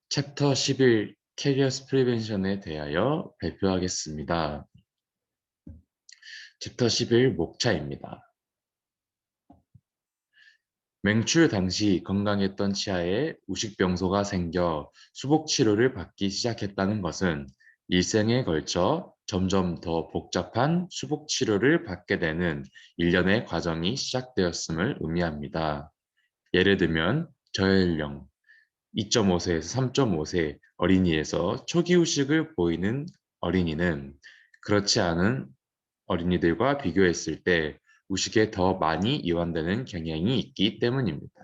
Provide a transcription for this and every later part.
챕터 11 캐리어스 프리벤션에 대하여 발표하겠습니다. 챕터 11 목차입니다. 맹출 당시 건강했던 치아에 우식병소가 생겨 수복 치료를 받기 시작했다는 것은 일생에 걸쳐 점점 더 복잡한 수복 치료를 받게 되는 일련의 과정이 시작되었음을 의미합니다. 예를 들면 저연령 2.5세에서 3.5세 어린이에서 초기 후식을 보이는 어린이는 그렇지 않은 어린이들과 비교했을 때 후식에 더 많이 이완되는 경향이 있기 때문입니다.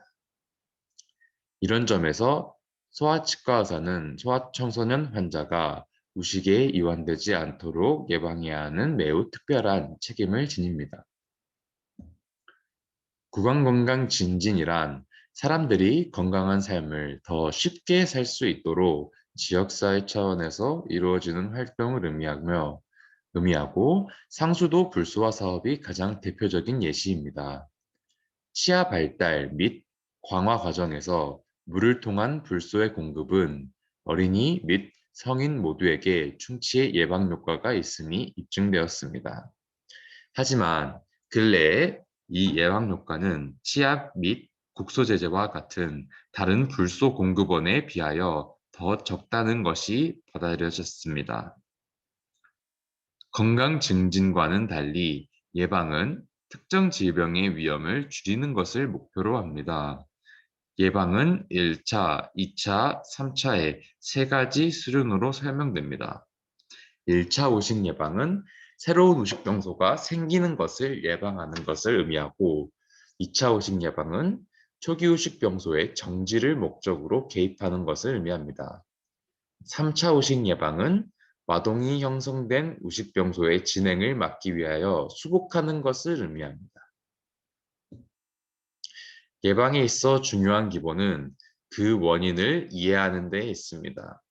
이런 점에서 소아치과 의사는 소아청소년 환자가 후식에 이완되지 않도록 예방해야 하는 매우 특별한 책임을 지닙니다. 구강건강 증진이란 사람들이 건강한 삶을 더 쉽게 살 수 있도록 지역사회 차원에서 이루어지는 활동을 의미하고 상수도 불소화 사업이 가장 대표적인 예시입니다. 치아 발달 및 광화 과정에서 물을 통한 불소의 공급은 어린이 및 성인 모두에게 충치의 예방 효과가 있음이 입증되었습니다. 하지만 근래에 이 예방 효과는 치약 및 국소제제와 같은 다른 불소 공급원에 비하여 더 적다는 것이 받아들여졌습니다. 건강 증진과는 달리 예방은 특정 질병의 위험을 줄이는 것을 목표로 합니다. 예방은 1차, 2차, 3차의 세 가지 수준으로 설명됩니다. 1차 우식 예방은 새로운 우식병소가 생기는 것을 예방하는 것을 의미하고 2차 우식 예방은 초기 우식병소의 정지를 목적으로 개입하는 것을 의미합니다. 3차 우식 예방은 마동이 형성된 우식병소의 진행을 막기 위하여 수복하는 것을 의미합니다. 예방에 있어 중요한 기본은 그 원인을 이해하는 데 있습니다.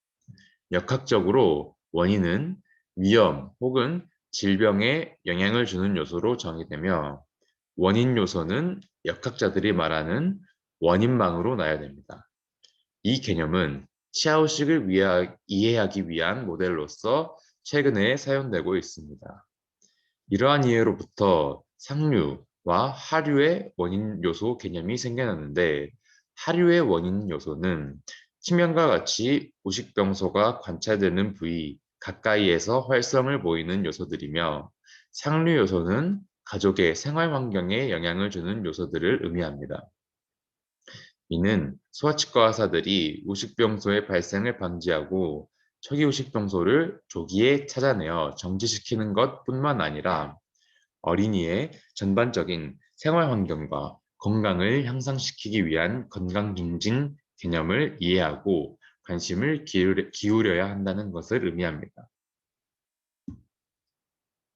역학적으로 원인은 위험 혹은 질병에 영향을 주는 요소로 정의되며 원인 요소는 역학자들이 말하는 원인망으로 나열됩니다. 이 개념은 치아후식을 이해하기 위한 모델로서 최근에 사용되고 있습니다. 이러한 이해로부터 상류와 하류의 원인 요소 개념이 생겨났는데 하류의 원인 요소는 치명과 같이 우식병소가 관찰되는 부위 가까이에서 활성을 보이는 요소들이며 상류 요소는 가족의 생활 환경에 영향을 주는 요소들을 의미합니다. 이는 소아치과 의사들이 우식병소의 발생을 방지하고 초기 우식병소를 조기에 찾아내어 정지시키는 것뿐만 아니라 어린이의 전반적인 생활 환경과 건강을 향상시키기 위한 건강 증진 개념을 이해하고 관심을 기울여야 한다는 것을 의미합니다.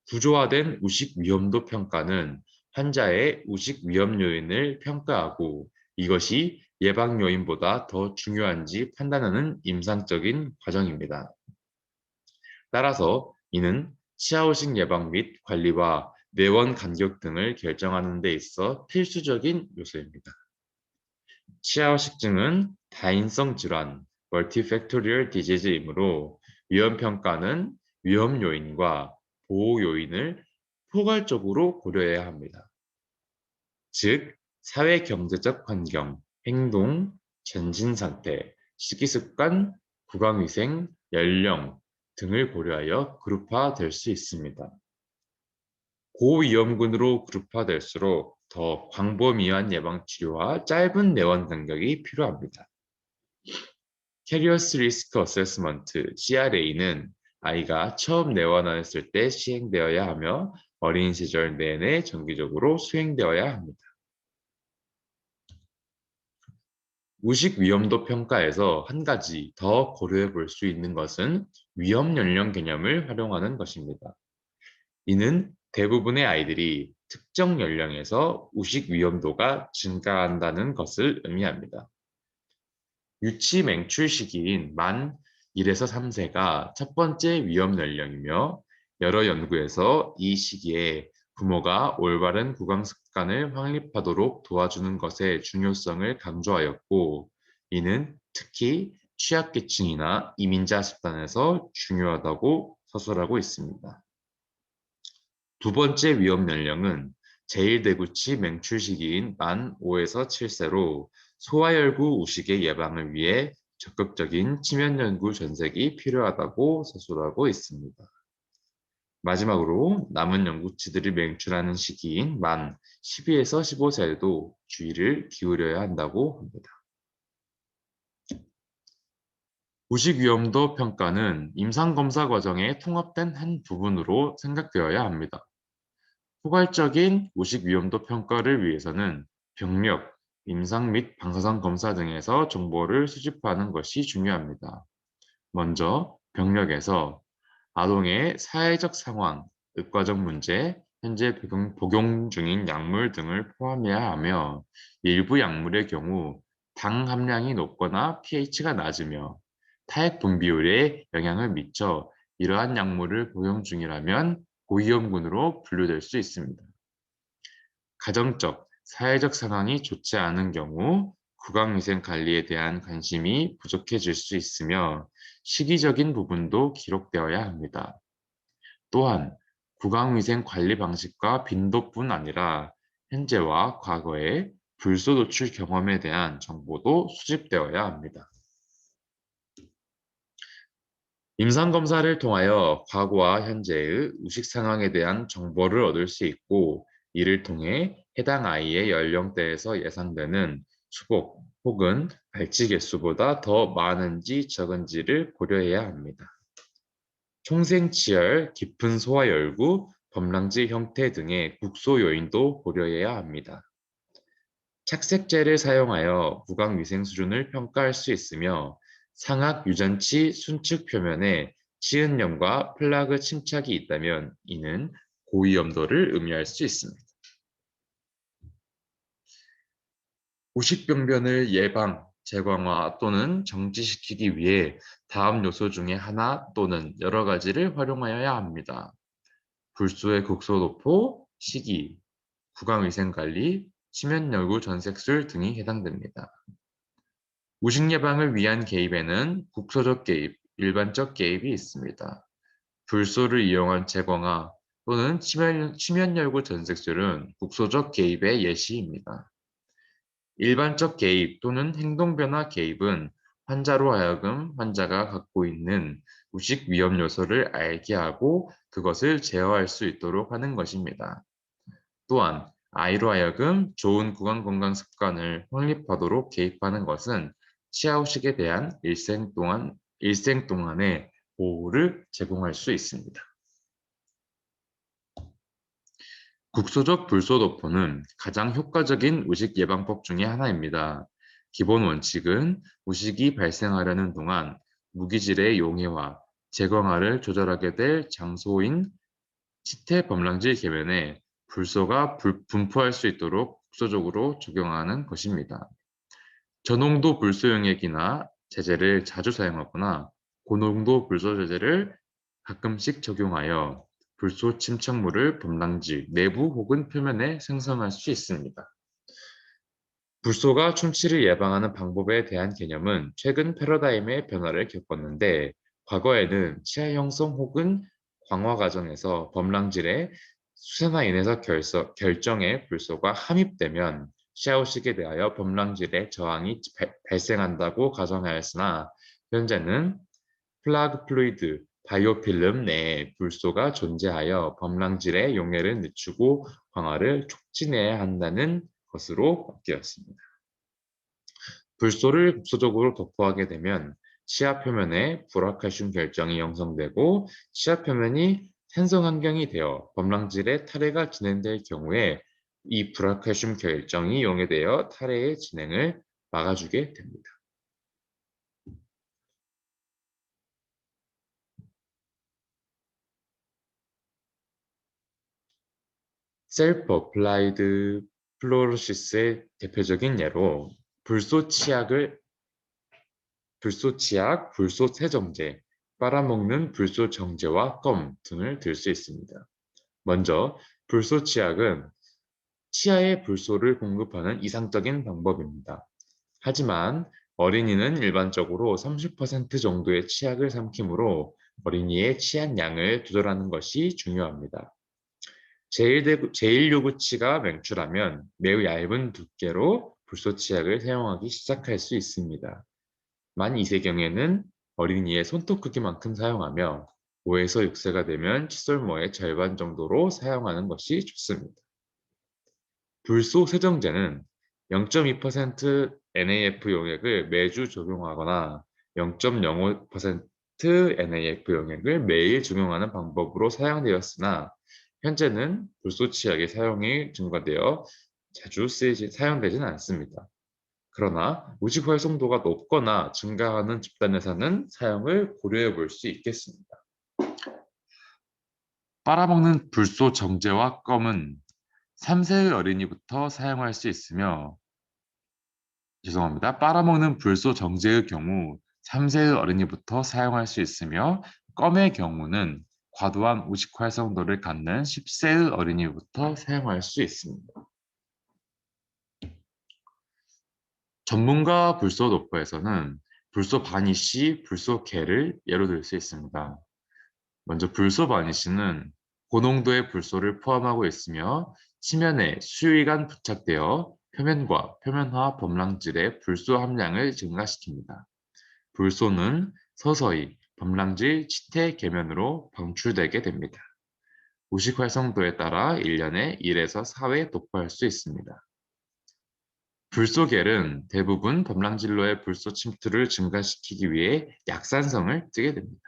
구조화된 우식 위험도 평가는 환자의 우식 위험 요인을 평가하고 이것이 예방 요인보다 더 중요한지 판단하는 임상적인 과정입니다. 따라서 이는 치아후식 예방 및 관리와 내원 간격 등을 결정하는 데 있어 필수적인 요소입니다. 치아후식증은 다인성 질환, 멀티팩토리얼 디지즈이므로 위험 평가는 위험 요인과 보호 요인을 포괄적으로 고려해야 합니다. 즉, 사회 경제적 환경, 행동, 전신 상태, 식이 습관, 구강 위생, 연령 등을 고려하여 그룹화될 수 있습니다. 고위험군으로 그룹화될수록 더 광범위한 예방치료와 짧은 내원 간격이 필요합니다. 캐리어스 리스크 어세스먼트 CRA는 아이가 처음 내원하였을 때 시행되어야 하며 어린 시절 내내 정기적으로 수행되어야 합니다. 우식 위험도 평가에서 한 가지 더 고려해 볼 수 있는 것은 위험 연령 개념을 활용하는 것입니다. 이는 대부분의 아이들이 특정 연령에서 우식 위험도가 증가한다는 것을 의미합니다. 유치 맹출 시기인 만 1에서 3세가 첫 번째 위험 연령이며 여러 연구에서 이 시기에 부모가 올바른 구강 습관을 확립하도록 도와주는 것의 중요성을 강조하였고 이는 특히 취약계층이나 이민자 집단에서 중요하다고 서술하고 있습니다. 두 번째 위험 연령은 제1대구치 맹출 시기인 만 5에서 7세로 소아열구 우식의 예방을 위해 적극적인 치면연구 전색이 필요하다고 서술하고 있습니다. 마지막으로 남은 연구치들이 맹출하는 시기인 만 12에서 15세에도 주의를 기울여야 한다고 합니다. 우식 위험도 평가는 임상검사 과정의 통합된 한 부분으로 생각되어야 합니다. 포괄적인 우식 위험도 평가를 위해서는 병력, 임상 및 방사선 검사 등에서 정보를 수집하는 것이 중요합니다. 먼저 병력에서 아동의 사회적 상황, 의과적 문제, 현재 복용 중인 약물 등을 포함해야 하며 일부 약물의 경우 당 함량이 높거나 pH가 낮으며 타액 분비율에 영향을 미쳐 이러한 약물을 복용 중이라면 고위험군으로 분류될 수 있습니다. 가정적, 사회적 상황이 좋지 않은 경우 구강위생 관리에 대한 관심이 부족해질 수 있으며 시기적인 부분도 기록되어야 합니다. 또한 구강위생 관리 방식과 빈도뿐 아니라 현재와 과거의 불소 노출 경험에 대한 정보도 수집되어야 합니다. 임상검사를 통하여 과거와 현재의 의식 상황에 대한 정보를 얻을 수 있고 이를 통해 해당 아이의 연령대에서 예상되는 수복 혹은 발치 개수보다 더 많은지 적은지를 고려해야 합니다. 총생치열, 깊은 소화열구, 범랑질 형태 등의 국소 요인도 고려해야 합니다. 착색제를 사용하여 구강위생 수준을 평가할 수 있으며 상악 유전치 순측 표면에 치은염과 플라그 침착이 있다면 이는 고위험도를 의미할 수 있습니다. 우식병변을 예방, 제광화 또는 정지시키기 위해 다음 요소 중에 하나 또는 여러 가지를 활용하여야 합니다. 불소의 국소도포, 시기, 구강위생관리, 치면열구 전색술 등이 해당됩니다. 우식 예방을 위한 개입에는 국소적 개입, 일반적 개입이 있습니다. 불소를 이용한 제광화 또는 치면열구 전색술은 국소적 개입의 예시입니다. 일반적 개입 또는 행동변화 개입은 환자로 하여금 환자가 갖고 있는 우식 위험 요소를 알게 하고 그것을 제어할 수 있도록 하는 것입니다. 또한 아이로 하여금 좋은 구강 건강 습관을 확립하도록 개입하는 것은 치아후식에 대한 일생 동안의 보호를 제공할 수 있습니다. 국소적 불소도포는 가장 효과적인 우식 예방법 중의 하나입니다. 기본 원칙은 우식이 발생하려는 동안 무기질의 용해와 재광화를 조절하게 될 장소인 치태 범랑질 계면에 불소가 분포할 수 있도록 국소적으로 적용하는 것입니다. 저농도 불소용액이나 제제를 자주 사용하거나 고농도 불소 제제를 가끔씩 적용하여 불소 침착물을 범랑질 내부 혹은 표면에 생성할 수 있습니다. 불소가 충치를 예방하는 방법에 대한 개념은 최근 패러다임의 변화를 겪었는데 과거에는 치아 형성 혹은 광화 과정에서 범랑질의 수세나 인해서 결정에 불소가 함입되면 치아후식에 대하여 범랑질의 저항이 발생한다고 가정하였으나 현재는 플라그 플루이드, 바이오필름 내에 불소가 존재하여 범랑질의 용해를 늦추고 광화를 촉진해야 한다는 것으로 바뀌었습니다. 불소를 국소적으로 도포하게 되면 치아 표면에 불화칼슘 결정이 형성되고 치아 표면이 산성 환경이 되어 범랑질의 탈해가 진행될 경우에 이 불화칼슘 결정이 용해되어 탈해의 진행을 막아주게 됩니다. 셀프 어플라이드 플로로시스의 대표적인 예로 불소치약, 불소세정제, 빨아먹는 불소정제와 껌 등을 들 수 있습니다. 먼저 불소치약은 치아에 불소를 공급하는 이상적인 방법입니다. 하지만 어린이는 일반적으로 30% 정도의 치약을 삼키므로 어린이의 치약 양을 조절하는 것이 중요합니다. 제1요구치가 맹출하면 매우 얇은 두께로 불소 치약을 사용하기 시작할 수 있습니다. 만 2세경에는 어린이의 손톱 크기만큼 사용하며 5에서 6세가 되면 칫솔모의 절반 정도로 사용하는 것이 좋습니다. 불소 세정제는 0.2% NAF 용액을 매주 적용하거나 0.05% NAF 용액을 매일 적용하는 방법으로 사용되었으나 현재는 불소 치약의 사용이 증가되어 자주 사용되지는 않습니다. 그러나 무식 활성도가 높거나 증가하는 집단에서는 사용을 고려해 볼 수 있겠습니다. 빨아먹는 불소 정제와 껌은 3세의 어린이부터 사용할 수 있으며 빨아먹는 불소 정제의 경우 3세의 어린이부터 사용할 수 있으며 껌의 경우는 과도한 무식 활성도를 갖는 10세의 어린이부터 사용할 수 있습니다. 전문가 불소 노포에서는 불소 바니쉬, 불소 겔을 예로 들 수 있습니다. 먼저 불소 바니쉬는 고농도의 불소를 포함하고 있으며 치면에 수유기간 부착되어 표면과 표면화 범랑질의 불소 함량을 증가시킵니다. 불소는 서서히 범랑질 치태 계면으로 방출되게 됩니다. 무식 활성도에 따라 1년에 1에서 4회 도포할 수 있습니다. 불소겔은 대부분 범랑질로의 불소 침투를 증가시키기 위해 약산성을 띠게 됩니다.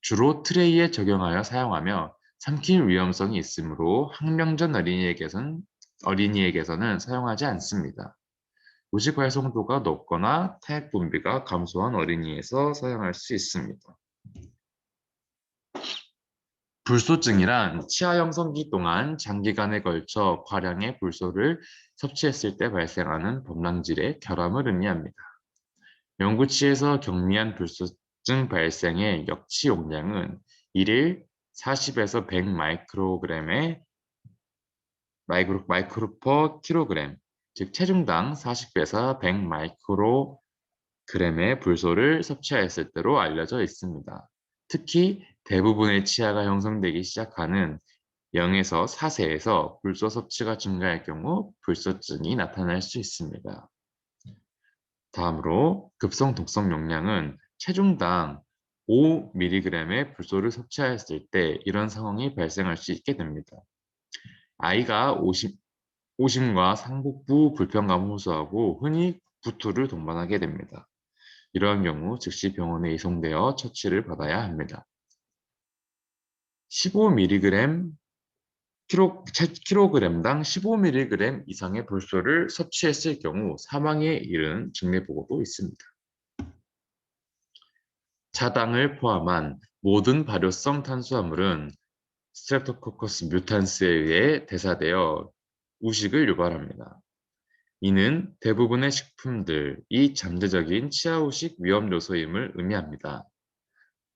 주로 트레이에 적용하여 사용하며 삼킬 위험성이 있으므로 학령전 어린이에게서는 사용하지 않습니다. 무식 활성도가 높거나 타액 분비가 감소한 어린이에서 사용할 수 있습니다. 불소증이란 치아 형성기 동안 장기간에 걸쳐 과량의 불소를 섭취했을 때 발생하는 범랑질의 결함을 의미합니다. 영구치에서 경미한 불소증 발생의 역치 용량은 1일 40에서 100 마이크로 퍼 킬로그램, 즉 체중당 40에서 100 마이크로그램의 불소를 섭취하였을 때로 알려져 있습니다. 특히 대부분의 치아가 형성되기 시작하는 0에서 4세에서 불소 섭취가 증가할 경우 불소증이 나타날 수 있습니다. 다음으로 급성 독성 용량은 체중당 5mg의 불소를 섭취하였을 때 이런 상황이 발생할 수 있게 됩니다. 아이가 오심과 상복부 불편감을 호소하고 흔히 구토를 동반하게 됩니다. 이러한 경우 즉시 병원에 이송되어 처치를 받아야 합니다. 15mg 킬로그램당 15mg 이상의 불소를 섭취했을 경우 사망에 이르는 증례 보고도 있습니다. 자당을 포함한 모든 발효성 탄수화물은 스트랩토코커스 뮤탄스에 의해 대사되어 우식을 유발합니다. 이는 대부분의 식품들이 잠재적인 치아우식 위험 요소임을 의미합니다.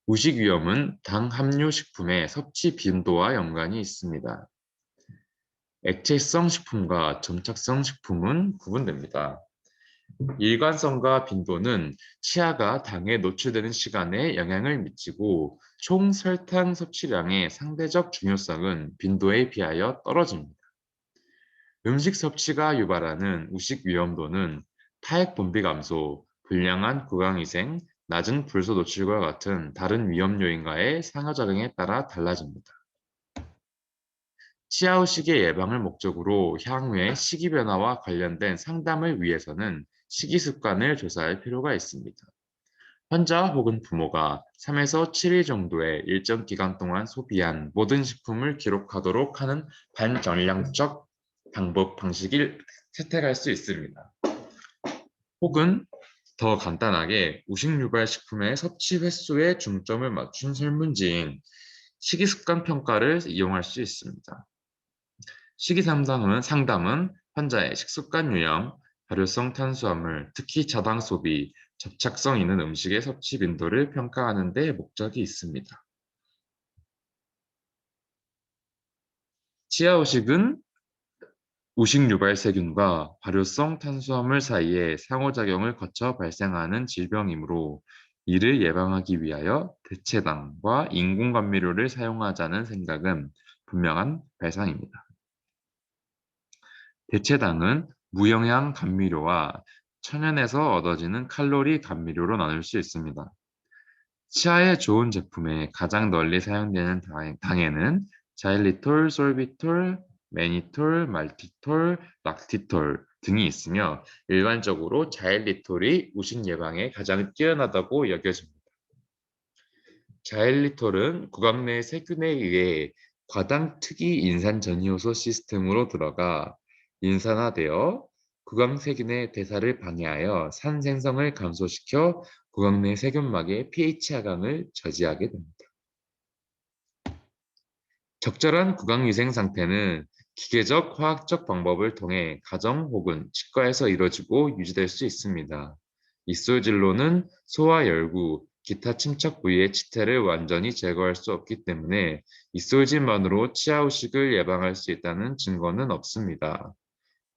우식 위험은 당 함유 식품의 섭취 빈도와 연관이 있습니다. 액체성 식품과 점착성 식품은 구분됩니다. 일관성과 빈도는 치아가 당에 노출되는 시간에 영향을 미치고 총 설탕 섭취량의 상대적 중요성은 빈도에 비하여 떨어집니다. 음식 섭취가 유발하는 우식 위험도는 타액 분비 감소, 불량한 구강위생, 낮은 불소 노출과 같은 다른 위험 요인과의 상호작용에 따라 달라집니다. 치아후식의 예방을 목적으로 향후의 식이 변화와 관련된 상담을 위해서는 식이 습관을 조사할 필요가 있습니다. 환자 혹은 부모가 3에서 7일 정도의 일정 기간 동안 소비한 모든 식품을 기록하도록 하는 반전량적 방식을 채택할 수 있습니다. 혹은 더 간단하게 우식 유발 식품의 섭취 횟수에 중점을 맞춘 설문지인 식이습관 평가를 이용할 수 있습니다. 상담은 환자의 식습관 유형, 발효성 탄수화물, 특히 자당 소비, 접착성 있는 음식의 섭취 빈도를 평가하는 데 목적이 있습니다. 치아후식은 우식 유발 세균과 발효성 탄수화물 사이에 상호작용을 거쳐 발생하는 질병이므로 이를 예방하기 위하여 대체당과 인공감미료를 사용하자는 생각은 분명한 발상입니다. 대체당은 무영양 감미료와 천연에서 얻어지는 칼로리 감미료로 나눌 수 있습니다. 치아에 좋은 제품에 가장 널리 사용되는 당에는 자일리톨, 솔비톨, 매니톨, 말티톨, 락티톨 등이 있으며 일반적으로 자일리톨이 우식 예방에 가장 뛰어나다고 여겨집니다. 자일리톨은 구강 내 세균에 의해 과당 특이 인산 전이효소 시스템으로 들어가 인산화되어 구강 세균의 대사를 방해하여 산 생성을 감소시켜 구강 내 세균막의 pH 하강을 저지하게 됩니다. 적절한 구강 위생 상태는 기계적, 화학적 방법을 통해 가정 혹은 치과에서 이루어지고 유지될 수 있습니다. 이솔진로는 소화 열구, 기타 침착 부위의 치태를 완전히 제거할 수 없기 때문에 이솔진만으로 치아 후식을 예방할 수 있다는 증거는 없습니다.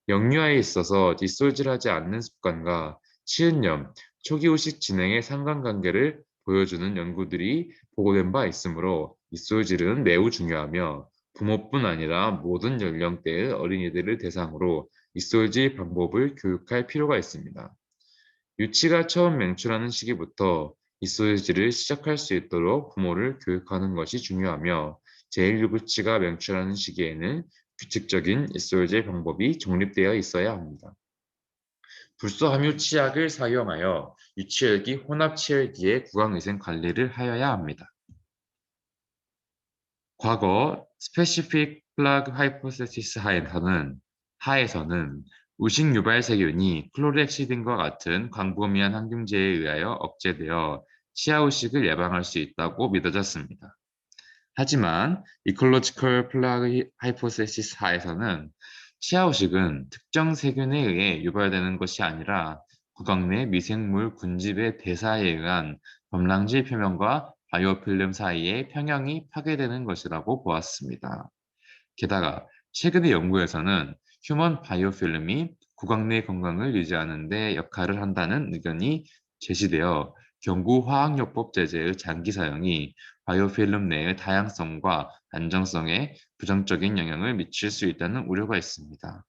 영유아에 있어서 뒷솔질하지 않는 습관과 치은염, 초기 후식 진행의 상관관계를 보여주는 연구들이 보고된 바 있으므로 뒷솔질은 매우 중요하며 부모뿐 아니라 모든 연령대의 어린이들을 대상으로 뒷솔질 방법을 교육할 필요가 있습니다. 유치가 처음 맹출하는 시기부터 잇솔질을 시작할 수 있도록 부모를 교육하는 것이 중요하며 제1유부치가 맹출하는 시기에는 규칙적인 잇솔질 방법이 정립되어 있어야 합니다. 불소함유 치약을 사용하여 유치열기 혼합치열기의 구강위생 관리를 하여야 합니다. 과거 Specific Plug Hypothesis 하에서는 우식 유발 세균이 클로렉시딘과 같은 광범위한 항균제에 의하여 억제되어 치아 후식을 예방할 수 있다고 믿어졌습니다. 하지만 Ecological Plug Hypothesis 하에서는 치아 후식은 특정 세균에 의해 유발되는 것이 아니라 구강 내 미생물 군집의 대사에 의한 범랑질 표면과 바이오필름 사이의 평형이 파괴되는 것이라고 보았습니다. 게다가 최근의 연구에서는 휴먼 바이오필름이 구강 내 건강을 유지하는 데 역할을 한다는 의견이 제시되어 경구 화학요법 제제의 장기 사용이 바이오필름 내의 다양성과 안정성에 부정적인 영향을 미칠 수 있다는 우려가 있습니다.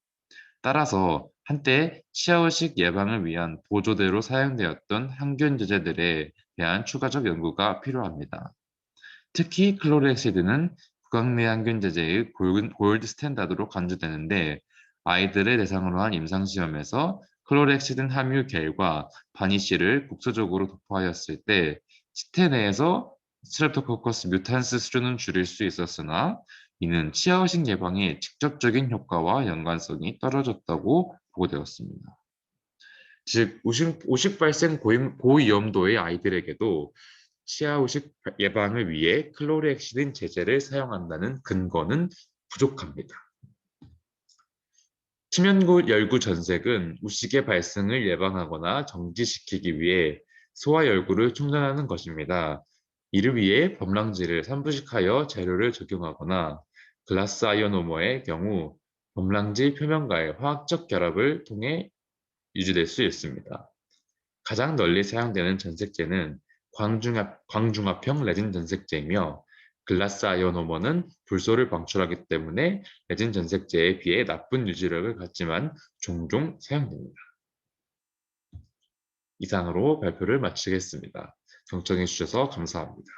따라서 한때 치아후식 예방을 위한 보조제로 사용되었던 항균 제제들에 대한 추가적 연구가 필요합니다. 특히 클로렉시드는 구강내항균 제제의 골드 스탠다드로 간주되는데 아이들을 대상으로 한 임상시험에서 클로렉시딘 함유 겔과 바니쉬를 국소적으로 도포하였을 때 치태 내에서 스트랩토코커스 뮤탄스 수준은 줄일 수 있었으나 이는 치아후식 예방에 직접적인 효과와 연관성이 떨어졌다고 보고되었습니다. 즉, 우식 발생 고위험도의 아이들에게도 치아 후식 예방을 위해 클로리엑시딘 제제를 사용한다는 근거는 부족합니다. 치면열구 전색은 우식의 발생을 예방하거나 정지시키기 위해 소화열구를 충전하는 것입니다. 이를 위해 범랑질을 산부식하여 재료를 적용하거나 글라스 아이오노머의 경우 범랑질 표면과의 화학적 결합을 통해 유지될 수 있습니다. 가장 널리 사용되는 전색제는 광중합형 레진 전색제이며 글라스 아이오노머는 불소를 방출하기 때문에 레진 전색제에 비해 나쁜 유지력을 갖지만 종종 사용됩니다. 이상으로 발표를 마치겠습니다. 경청해 주셔서 감사합니다.